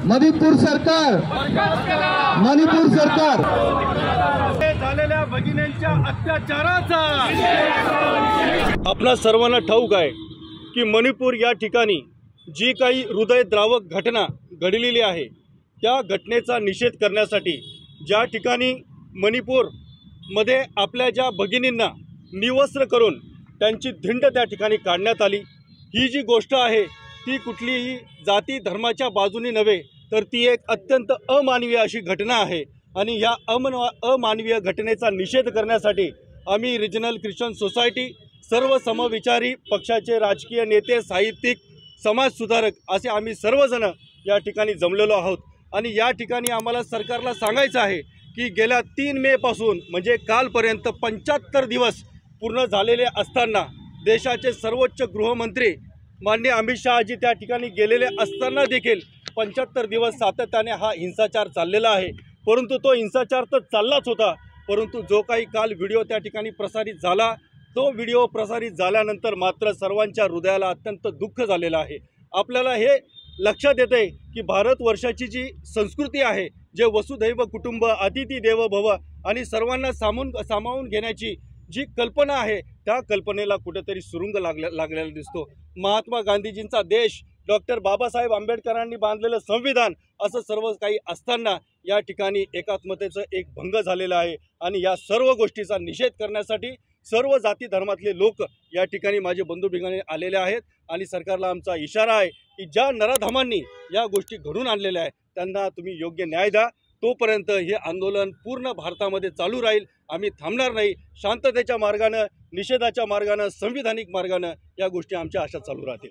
मणिपूर सरकार झालेल्या भगिनींच्या अत्याचाराचा आपणा सर्वांना ठाऊक आहे की मणिपूर या ठिकाणी जी काही हृदयद्रावक घटना घडलेली आहे त्या घटनेचा निषेध करण्यासाठी ज्या ठिकाणी मणिपूरमध्ये आपल्या ज्या भगिनींना निवस्त्र करून त्यांची धिंड त्या ठिकाणी काढण्यात आली, ही जी गोष्ट आहे ती कुठलीही जाती धर्माच्या बाजूने नव्हे तर ती एक अत्यंत अमानवीय अशी घटना आहे। आणि या अमानवीय घटनेचा निषेध करण्यासाठी आम्ही रिजनल ख्रिश्चन सोसायटी, सर्व समविचारी पक्षाचे राजकीय नेते, साहित्यिक, समाजसुधारक असे आम्ही सर्वजण या ठिकाणी जमलेलो आहोत। आणि या ठिकाणी आम्हाला सरकारला सांगायचं आहे की गेल्या 3 मे पासून म्हणजे कालपर्यंत 75 दिवस पूर्ण झालेले असताना देशाचे सर्वोच्च गृहमंत्री माननीय अमित शहाजी त्या ठिकाणी गेलेले असताना देखील 75 दिवस सातत्याने हा हिंसाचार चाललेला आहे। परंतु तो हिंसाचार तर चाललाच होता, परंतु जो काही काल व्हिडिओ त्या ठिकाणी प्रसारित झाला, तो व्हिडिओ प्रसारित झाल्यानंतर मात्र सर्वांच्या हृदयाला अत्यंत दुःख झालेलं आहे। आपल्याला हे लक्षात येते की भारतवर्षाची जी संस्कृती आहे, जे वसुधैव कुटुंब, अतिथी देवो भव आणि सर्वांना सामावून घेण्याची जी कल्पना आहे त्या कल्पनेला कुठेतरी सुरुंग लागलेला दिसतो। महात्मा गांधीजींचा देश, डॉक्टर बाबासाहेब आंबेडकरांनी बांधलेलं संविधान असं सर्व काही असताना या ठिकाणी एकात्मतेचं एक भंग झालेला आहे। आणि या सर्व गोष्टीचा निषेध करण्यासाठी सर्व जाती धर्मातले लोक या ठिकाणी माझे बंधू भगिनी आलेले आहेत। आणि सरकारला आमचा इशारा आहे की ज्या नराधमांनी या गोष्टी घडून आणलेल्या आहेत त्यांना तुम्ही योग्य न्याय द्या। तोपर्यंत हे आंदोलन पूर्ण भारतामध्ये चालू राहील, आम्ही थांबणार नाही। शांततेच्या मार्गानं, निषेधाच्या मार्गानं, संविधानिक मार्गानं या गोष्टी आमच्या अशा चालू राहतील।